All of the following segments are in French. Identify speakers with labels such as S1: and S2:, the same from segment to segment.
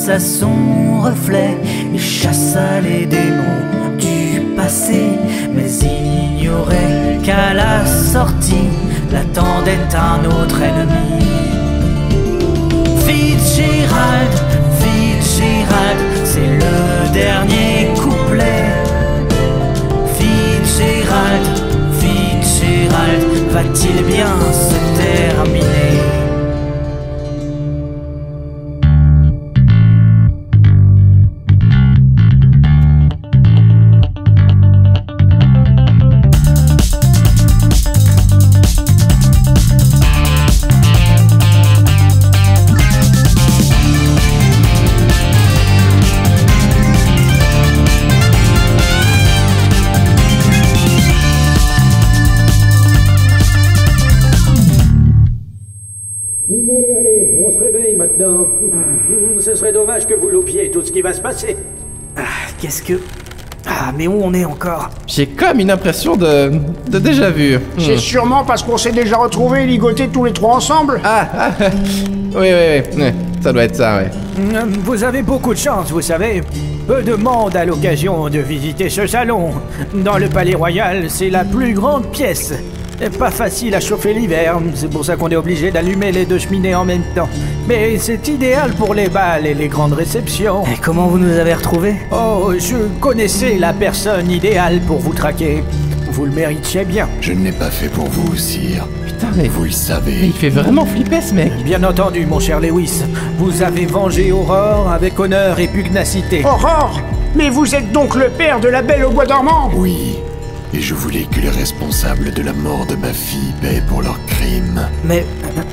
S1: face à son reflet, il chassa les démons du passé, mais ignorait qu'à la sortie l'attendait un autre ennemi. Fitzgerald, Fitzgerald, c'est le dernier couplet. Fitzgerald, Fitzgerald, va-t-il bien se terminer?
S2: Allez, on se réveille maintenant. Ce serait dommage que vous loupiez tout ce qui va se passer.
S1: Qu'est-ce que... mais où on est encore?
S3: J'ai comme une impression de déjà vu.
S4: C'est sûrement parce qu'on s'est déjà retrouvés et ligotés tous les trois ensemble.
S3: Oui, ça doit être ça, ouais.
S2: Vous avez beaucoup de chance, vous savez. Peu de monde a l'occasion de visiter ce salon. Dans le Palais Royal, c'est la plus grande pièce. Pas facile à chauffer l'hiver, c'est pour ça qu'on est obligé d'allumer les deux cheminées en même temps. Mais c'est idéal pour les bals et les grandes réceptions.
S1: Et comment vous nous avez retrouvés?
S2: Oh, je connaissais la personne idéale pour vous traquer. Vous le méritiez bien.
S5: Je ne l'ai pas fait pour vous, sire.
S3: Putain, mais
S5: Vous le
S3: mais
S5: savez.
S3: il fait vraiment flipper ce mec.
S2: Bien entendu, mon cher Lewis. Vous avez vengé Aurore avec honneur et pugnacité.
S4: Aurore! Mais vous êtes donc le père de la Belle au bois dormant?
S5: Oui. Et je voulais que les responsables de la mort de ma fille paient pour leurs crimes.
S1: Mais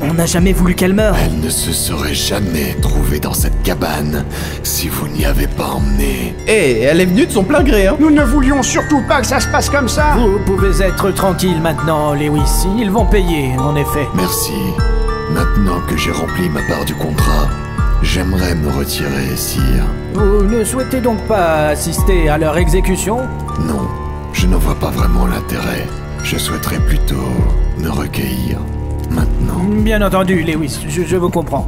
S1: on n'a jamais voulu qu'elle meure.
S5: Elle ne se serait jamais trouvée dans cette cabane si vous n'y avez pas emmené.
S3: Et elle est venue de son plein gré, hein.
S4: Nous ne voulions surtout pas que ça se passe comme ça.
S2: Vous pouvez être tranquille maintenant, Lewis. Ils vont payer, en effet.
S5: Merci. Maintenant que j'ai rempli ma part du contrat, j'aimerais me retirer, sire.
S2: Vous ne souhaitez donc pas assister à leur exécution?
S5: Non, je n'en vois pas vraiment l'intérêt. Je souhaiterais plutôt me recueillir. Maintenant.
S2: Bien entendu, Lewis, je vous comprends.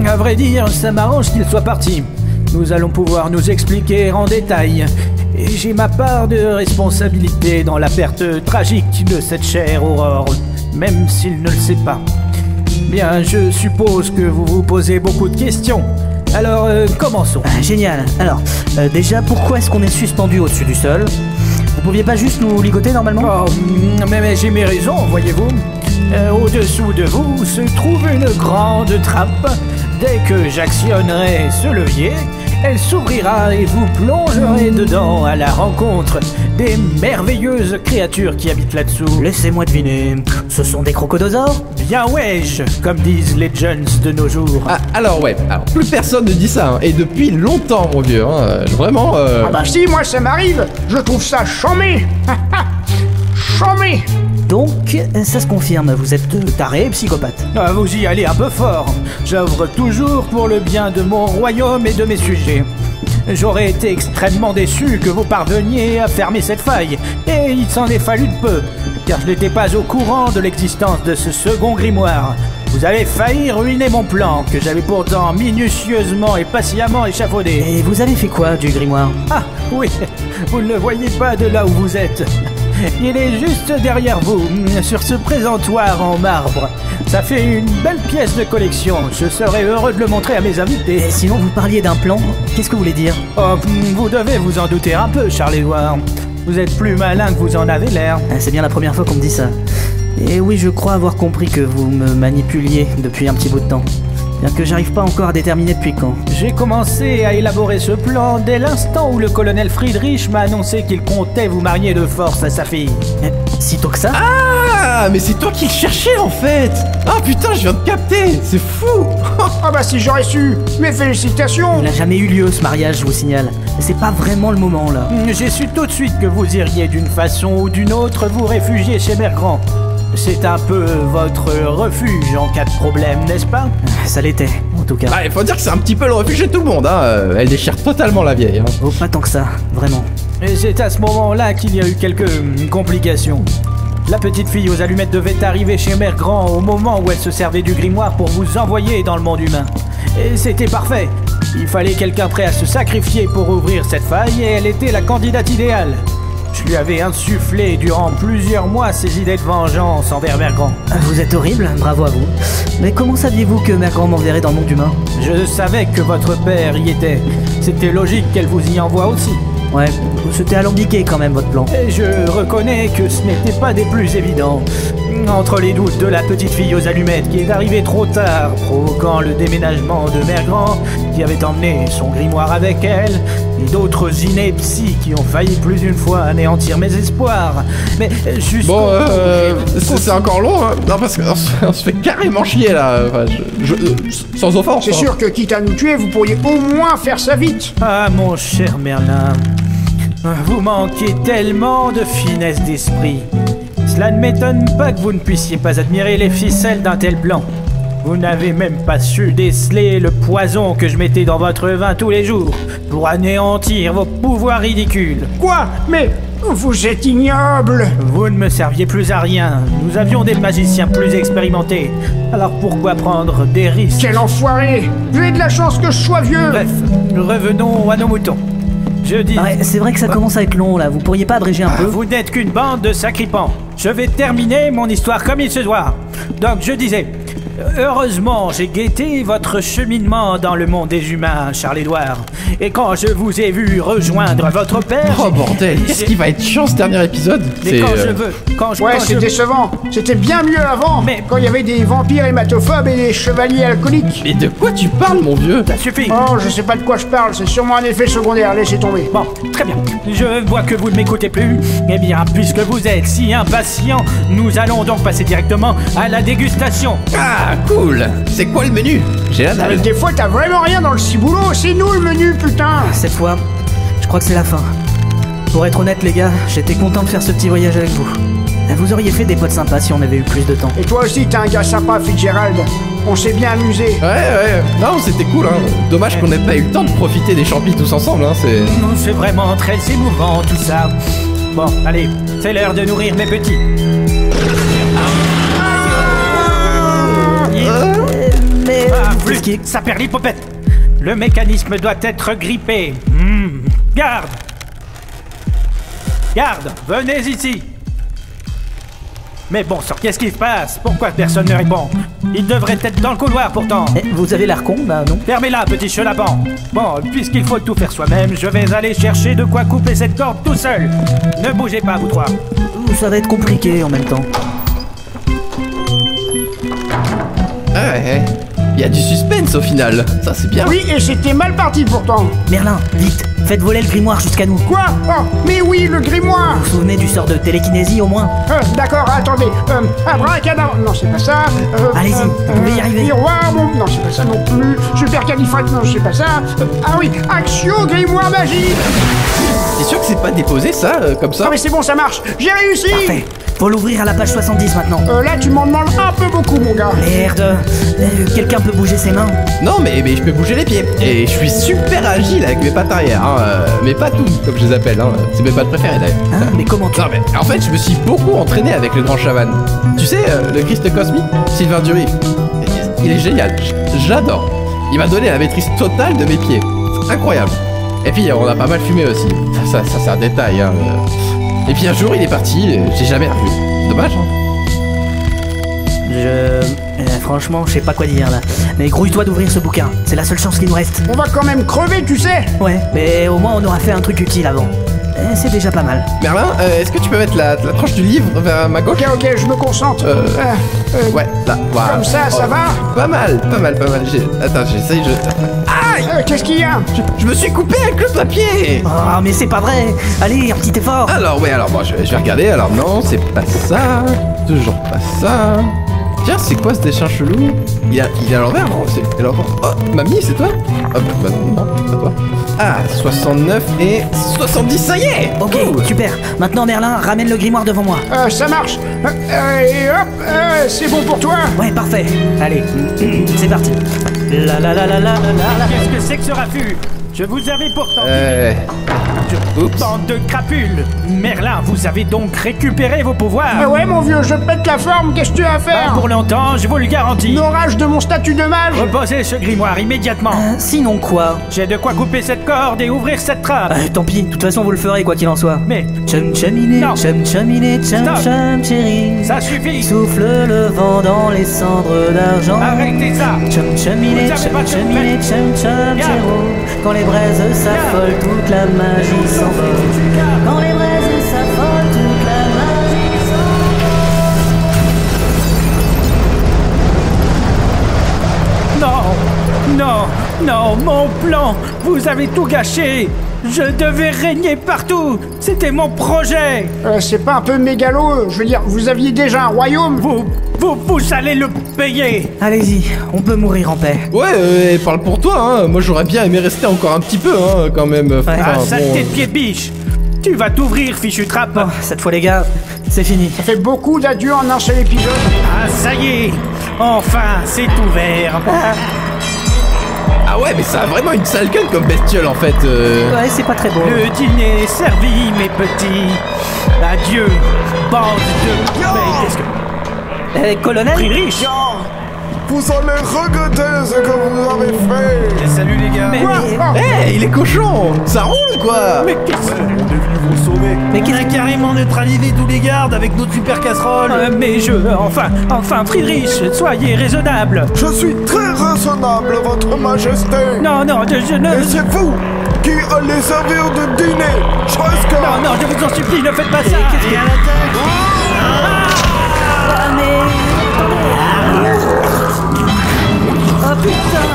S2: À vrai dire, ça m'arrange qu'il soit parti. Nous allons pouvoir nous expliquer en détail. Et j'ai ma part de responsabilité dans la perte tragique de cette chère Aurore, même s'il ne le sait pas. Bien, je suppose que vous vous posez beaucoup de questions. Alors, commençons.
S1: Génial. Alors, déjà, pourquoi est-ce qu'on est suspendu au-dessus du sol? Vous pouviez pas juste nous ligoter normalement?
S2: Oh, mais j'ai mes raisons, voyez-vous. Au-dessous de vous se trouve une grande trappe. Dès que j'actionnerai ce levier, elle s'ouvrira et vous plongerez dedans à la rencontre des merveilleuses créatures qui habitent là-dessous.
S1: Laissez-moi deviner. Ce sont des crocodilles?
S2: Bien ouais-je, comme disent les jeunes de nos jours.
S3: Alors plus personne ne dit ça, hein. Et depuis longtemps, mon vieux, hein. Vraiment,
S4: Ah bah si, moi ça m'arrive. Je trouve ça chambé. Chambé.
S1: Donc, ça se confirme, vous êtes taré et psychopathe.
S2: Ah, vous y allez un peu fort. J'œuvre toujours pour le bien de mon royaume et de mes sujets. J'aurais été extrêmement déçu que vous parveniez à fermer cette faille, et il s'en est fallu de peu, car je n'étais pas au courant de l'existence de ce second grimoire. Vous avez failli ruiner mon plan, que j'avais pourtant minutieusement et patiemment échafaudé.
S1: Et vous avez fait quoi du grimoire?
S2: Ah, oui, vous ne le voyez pas de là où vous êtes. Il est juste derrière vous, sur ce présentoir en marbre. Ça fait une belle pièce de collection. Je serais heureux de le montrer à mes invités.
S1: Et sinon, vous parliez d'un plan. Qu'est-ce que vous voulez dire?
S2: Oh, vous devez vous en douter un peu, Charles-Édouard. Vous êtes plus malin que vous en avez l'air.
S1: C'est bien la première fois qu'on me dit ça. Et oui, je crois avoir compris que vous me manipuliez depuis un petit bout de temps. Bien que j'arrive pas encore à déterminer depuis quand.
S2: J'ai commencé à élaborer ce plan dès l'instant où le colonel Friedrich m'a annoncé qu'il comptait vous marier de force à sa fille.
S1: Mais si tôt que ça?
S3: Ah, mais c'est toi qui le cherchais en fait. Ah putain, je viens de capter. C'est fou.
S4: Ah bah si j'aurais su. Mes félicitations.
S1: Il n'a jamais eu lieu ce mariage, je vous signale. C'est pas vraiment le moment là.
S2: J'ai su tout de suite que vous iriez d'une façon ou d'une autre vous réfugier chez Bergrand. C'est un peu votre refuge en cas de problème, n'est-ce pas?
S1: Ça l'était, en tout cas.
S3: Ah, il faut dire que c'est un petit peu le refuge de tout le monde, hein. Elle déchire totalement la vieille, hein.
S1: Oh, pas tant que ça, vraiment.
S2: Et c'est à ce moment-là qu'il y a eu quelques complications. La petite fille aux allumettes devait arriver chez Mère Grand au moment où elle se servait du grimoire pour vous envoyer dans le monde humain. Et c'était parfait. Il fallait quelqu'un prêt à se sacrifier pour ouvrir cette faille et elle était la candidate idéale. Je lui avais insufflé durant plusieurs mois ses idées de vengeance envers Mère Grand.
S1: Vous êtes horrible, bravo à vous. Mais comment saviez-vous que Mère Grand m'enverrait dans le monde humain?
S2: Je savais que votre père y était. C'était logique qu'elle vous y envoie aussi.
S1: Ouais, c'était alambiqué quand même votre plan.
S2: Et je reconnais que ce n'était pas des plus évidents. Entre les doutes de la petite fille aux allumettes qui est arrivée trop tard, provoquant le déménagement de Mère Grand, qui avait emmené son grimoire avec elle, et d'autres inepties qui ont failli plus d'une fois anéantir mes espoirs. Mais juste...
S3: Bon, c'est encore long, hein. Non, parce qu'on se fait carrément chier, là. Enfin, sans offense.
S4: C'est sûr que quitte à nous tuer, vous pourriez au moins faire ça vite.
S2: Ah, mon cher Merlin, vous manquez tellement de finesse d'esprit. Cela ne m'étonne pas que vous ne puissiez pas admirer les ficelles d'un tel plan. Vous n'avez même pas su déceler le poison que je mettais dans votre vin tous les jours pour anéantir vos pouvoirs ridicules.
S4: Quoi? Mais vous êtes ignoble.
S2: Vous ne me serviez plus à rien. Nous avions des magiciens plus expérimentés. Alors pourquoi prendre des risques?
S4: Quel enfoiré. Vous avez de la chance que je sois vieux.
S2: Bref, revenons à nos moutons. Je dis...
S1: Ouais, c'est vrai que ça commence à être long là, vous pourriez pas abréger un peu?
S2: Vous n'êtes qu'une bande de sacripants. Je vais terminer mon histoire comme il se doit. Donc je disais, heureusement j'ai guetté votre cheminement dans le monde des humains, Charles-Édouard. Et quand je vous ai vu rejoindre votre père...
S3: Oh bordel, qu'est-ce qui va être chiant ce dernier épisode?
S2: Mais quand je veux...
S4: Ouais, c'est décevant. C'était bien mieux avant,
S2: Mais-
S4: quand il y avait des vampires hématophobes et des chevaliers alcooliques.
S3: Mais de quoi tu parles, mon vieux?
S2: Ça suffit.
S4: Oh, je sais pas de quoi je parle, c'est sûrement un effet secondaire, laissez tomber.
S2: Bon, très bien. Je vois que vous ne m'écoutez plus. Eh bien, puisque vous êtes si impatient, nous allons donc passer directement à la dégustation.
S3: Ah, cool. C'est quoi le menu? J'ai la dalle.
S4: Mais des fois, t'as vraiment rien dans le ciboulot, c'est nous le menu, putain.
S1: Cette fois, je crois que c'est la fin. Pour être honnête les gars, j'étais content de faire ce petit voyage avec vous. Vous auriez fait des potes sympas si on avait eu plus de temps.
S4: Et toi aussi, t'es un gars sympa, Fitzgerald. On s'est bien amusé.
S3: Ouais. Non, c'était cool, hein. Dommage qu'on n'ait pas eu le temps de profiter des champis tous ensemble, hein.
S2: C'est vraiment très émouvant tout ça. Bon, allez, c'est l'heure de nourrir mes petits.
S1: Mais...
S2: Ah,
S1: qu'est-ce
S2: flûte,
S1: qui est...
S2: ça perd l'hypopète. Le mécanisme doit être grippé. Garde. Garde, venez ici. Mais bon sang, qu'est-ce qui se passe? Pourquoi personne ne répond? Il devrait être dans le couloir pourtant.
S1: Vous avez l'air con, bah non?
S2: Fermez-la, petit chenapan. Bon, puisqu'il faut tout faire soi-même, je vais aller chercher de quoi couper cette corde tout seul. Ne bougez pas, vous trois.
S1: Ça va être compliqué en même temps.
S3: Ah ouais. Il y a du suspense au final. Ça, c'est bien.
S4: Oui, et c'était mal parti pourtant.
S1: Merlin, vite, faites voler le grimoire jusqu'à nous.
S4: Quoi? Oh, mais oui, le grimoire.
S1: Vous vous souvenez du sort de télékinésie au moins?
S4: D'accord, attendez. Abracadabra. Non, c'est pas ça.
S1: Allez-y, vous pouvez y arriver.
S4: Miroir, bon, non, c'est pas ça non plus. Supercalifrat, non, c'est pas ça. Ah oui, Axio, grimoire magique.
S3: T'es sûr que c'est pas déposé ça, comme ça?
S4: Ah mais c'est bon, ça marche. J'ai réussi.
S1: Parfait. Faut l'ouvrir à la page 70 maintenant.
S4: Là, tu m'en demandes un peu beaucoup, mon gars.
S1: Merde. Quelqu'un peut bouger ses mains?
S3: Non, mais je peux bouger les pieds. Et je suis super agile avec mes pattes arrière, hein. Mais pas tout, comme je les appelle, hein. C'est mes pattes préférées d'ailleurs.
S1: Hein? Mais comment tu...
S3: Non mais en fait je me suis beaucoup entraîné avec le grand chaman. Tu sais, le Christ cosmique, Sylvain Dury. Il est génial, j'adore. Il m'a donné la maîtrise totale de mes pieds. C'est incroyable. Et puis on a pas mal fumé aussi. Ça c'est un détail, hein. Et puis un jour il est parti, j'ai jamais revu. Dommage, hein.
S1: franchement, je sais pas quoi dire là. Mais grouille-toi d'ouvrir ce bouquin. C'est la seule chance qu'il nous reste.
S4: On va quand même crever, tu sais.
S1: Ouais, mais au moins on aura fait un truc utile avant. C'est déjà pas mal.
S3: Merlin, est-ce que tu peux mettre la tranche du livre vers ma gauche?
S4: Ok, je me concentre.
S3: Ouais, là, voilà.
S4: Comme ça, ça va?
S3: Pas mal. Attends, j'essaye, Aïe!
S4: Qu'est-ce qu'il y a?
S3: Je me suis coupé avec le papier!
S1: Oh, mais c'est pas vrai. Allez, un petit effort.
S3: Alors, bon, je vais regarder. Alors, non, c'est pas ça. Toujours pas ça. Tiens, c'est quoi ce dessin chelou? Il est à l'envers, non? C'est à l'envers. Oh, mamie, c'est toi? Hop, bah non, c'est pas toi. Ah, 69 et 70, ça y est!
S1: Ok, super. Maintenant, Merlin, ramène le grimoire devant moi.
S4: Ça marche. Et hop, c'est bon pour toi.
S1: Ouais, parfait. Allez, c'est parti. La la la la la la la.
S2: Qu'est-ce que c'est que ce raffut? Je vous avais pourtant
S3: Oups.
S2: bande de crapules. Merlin, vous avez donc récupéré vos pouvoirs.
S4: Ah ouais, mon vieux, je pète la forme, qu'est-ce que tu as à faire?
S2: Pas pour longtemps, je vous le garantis.
S4: L'orage de mon statut de mage.
S2: Reposez ce grimoire immédiatement.
S1: Sinon quoi?
S2: J'ai de quoi couper cette corde et ouvrir cette trappe.
S1: Tant pis, de toute façon vous le ferez quoi qu'il en soit.
S2: Mais
S1: Chum chaminé,
S2: Non.
S1: chum chaminé, chum
S2: Stop.
S1: chum chérie.
S2: ça suffit.
S1: Souffle le vent dans les cendres d'argent.
S2: Arrêtez ça.
S1: Chum chaminé,
S2: Vous savez pas
S1: chum
S2: ce que vous
S1: chaminé,
S2: faites.
S1: chum chum
S2: Garde.
S1: chéro. Quand les braises s'affolent, toute la magie s'envole. Quand les braises s'affolent, toute la magie s'envole.
S2: Non, non, non, mon plan. Vous avez tout gâché. Je devais régner partout. C'était mon projet.
S4: C'est pas un peu mégalo? Je veux dire, vous aviez déjà un royaume.
S2: Vous allez le payer.
S1: Allez-y, on peut mourir en paix.
S3: Ouais, parle pour toi, hein. Moi j'aurais bien aimé rester encore un petit peu, hein, quand même. Enfin,
S2: Ah,
S3: bon,
S2: saleté de pied de biche. Tu vas t'ouvrir, fichu trappe.
S1: Bon, cette fois les gars, c'est fini.
S4: Ça fait beaucoup d'adieux en un seul épisode.
S2: Ah, ça y est. Enfin, c'est ouvert.
S3: Ah ouais, mais ça a vraiment une sale gueule comme bestiole en fait.
S1: Ouais, c'est pas très beau.
S2: Le dîner est servi, mes petits. Adieu, bande de... Mais qu'est-ce que...
S1: Colonel
S2: Friedrich.
S5: Vous allez regretter ce que vous avez fait.
S2: Salut les gars. Mais,
S3: Hey, il est cochon. Ça roule ou quoi?
S2: mais qu'est-ce que...
S5: On est venu vous sauver.
S1: Mais
S2: On a carrément neutralisé tous les gardes avec notre super casserole. Mais enfin, Friedrich, soyez raisonnable.
S5: Je suis très raisonnable, votre majesté.
S2: Non, je ne...
S5: Et c'est vous qui allez servir de dîner. Schresker.
S2: Non, je vous en supplie, ne faites pas ça.
S1: qu'est-ce que- Ah, mais... Oh putain!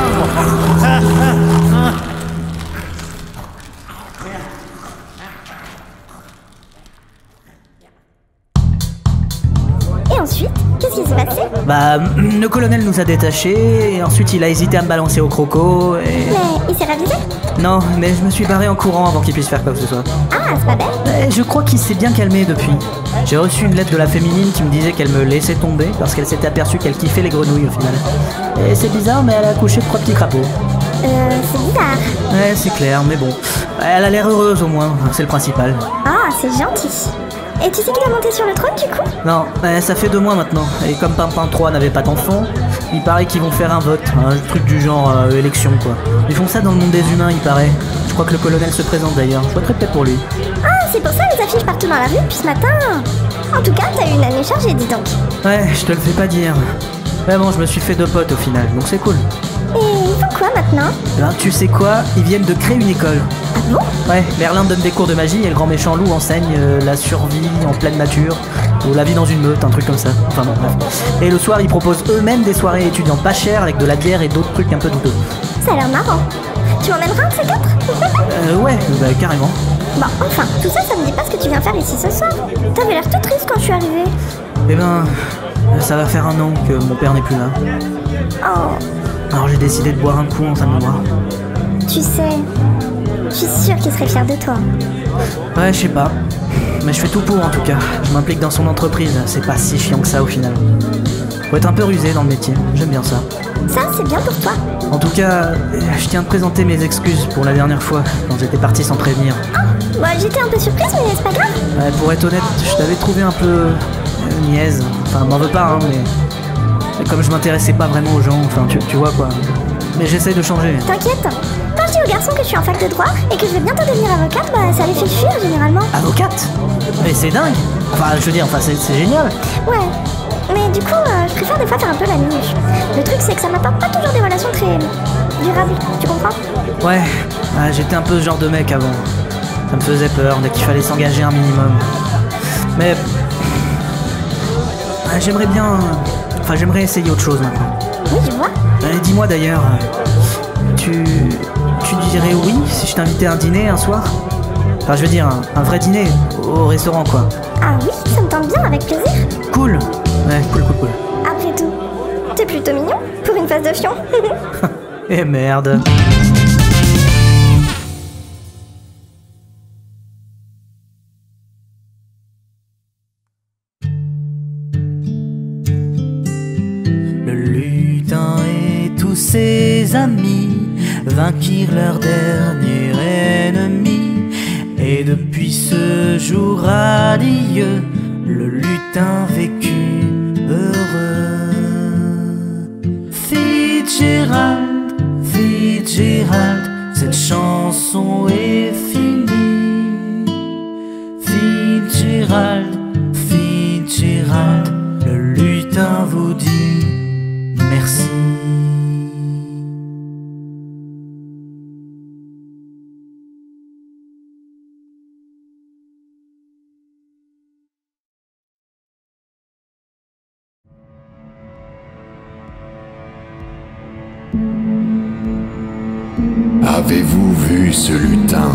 S6: Et ensuite, qu'est-ce qui s'est passé?
S1: Bah, le colonel nous a détachés, et ensuite il a hésité à me balancer au croco, et...
S6: Mais il s'est ravisé?
S1: Non, mais je me suis barré en courant avant qu'il puisse faire quoi que ce soit.
S6: Ah, c'est pas bête.
S1: Je crois qu'il s'est bien calmé depuis. J'ai reçu une lettre de la féminine qui me disait qu'elle me laissait tomber parce qu'elle s'était aperçue qu'elle kiffait les grenouilles au final. Et c'est bizarre, mais elle a accouché de 3 petits crapauds.
S6: C'est bizarre.
S1: Ouais, c'est clair, mais bon. Elle a l'air heureuse au moins, c'est le principal.
S6: Ah, c'est gentil. Et tu sais qui va monter sur le trône du coup?
S1: Non, ça fait 2 mois maintenant. Et comme Pimpin 3 n'avait pas d'enfant, il paraît qu'ils vont faire un vote, un truc du genre élection quoi. Ils font ça dans le monde des humains, il paraît. Je crois que le colonel se présente d'ailleurs. Je voterai peut-être pour lui.
S6: Ah, c'est pour ça les affiches partout dans la rue depuis ce matin. En tout cas, t'as eu une année chargée, dis donc.
S1: Ouais, je te le fais pas dire. Mais bon, je me suis fait 2 potes au final, donc c'est cool.
S6: Et ils font quoi maintenant?
S1: Ben, tu sais quoi? Ils viennent de créer une école.
S6: Ah bon?
S1: Ouais, Merlin donne des cours de magie et le grand méchant loup enseigne la survie en pleine nature, ou la vie dans une meute, un truc comme ça. Enfin bon, bref. Et le soir, ils proposent eux-mêmes des soirées étudiantes pas chères avec de la bière et d'autres trucs un peu douteux.
S6: Ça a l'air marrant. Tu m'emmèneras un de ces quatre?
S1: Ouais, bah carrément.
S6: Bon, enfin, tout ça, ça me dit pas ce que tu viens faire ici ce soir. T'avais l'air tout triste quand je suis arrivée.
S1: Eh ben, ça va faire 1 an que mon père n'est plus là.
S6: Oh,
S1: Alors j'ai décidé de boire un coup en sa mémoire.
S6: tu sais, je suis sûre qu'il serait fier de toi.
S1: Ouais, je sais pas. Mais je fais tout pour en tout cas. Je m'implique dans son entreprise, c'est pas si chiant que ça au final. Faut être un peu rusé dans le métier, j'aime bien ça.
S6: Ça, c'est bien pour toi.
S1: En tout cas, je tiens à te présenter mes excuses pour la dernière fois, quand j'étais parti sans prévenir.
S6: Moi, j'étais un peu surprise, mais c'est pas grave.
S1: Ouais, pour être honnête, je t'avais trouvé un peu niaise. Enfin, m'en veux pas, hein, mais comme je m'intéressais pas vraiment aux gens, enfin, tu vois quoi. Mais j'essaye de changer.
S6: T'inquiète. Quand je dis aux garçons que je suis en fac de droit et que je vais bientôt devenir avocate, bah ça les fait fuir généralement.
S1: Avocate? Mais c'est dingue. Enfin, je veux dire, enfin, c'est génial.
S6: Ouais. Mais du coup, je préfère des fois faire un peu la nuit. Le truc, c'est que ça m'apporte pas toujours des relations très durables. Tu comprends?
S1: Ouais, j'étais un peu ce genre de mec avant. Ça me faisait peur dès qu'il fallait s'engager un minimum. Mais j'aimerais bien... Enfin, j'aimerais essayer autre chose maintenant.
S6: Oui, je vois.
S1: Dis-moi d'ailleurs, tu dirais oui si je t'invitais à un dîner un soir? Enfin, je veux dire, un vrai dîner, au restaurant quoi.
S6: Ah oui, ça me tente bien, avec plaisir.
S1: Cool. Ouais, cool.
S6: Après tout, t'es plutôt mignon pour une phase de fion.
S1: Eh merde. Le lutin et tous ses amis vainquirent leur dernier ennemi. Et depuis ce jour radieux, le lutin vécut heureux. Fitzgerald, Fitzgerald, cette chanson est finie. Fitzgerald, Fitzgerald, le lutin vous dit merci.
S5: Avez-vous vu ce lutin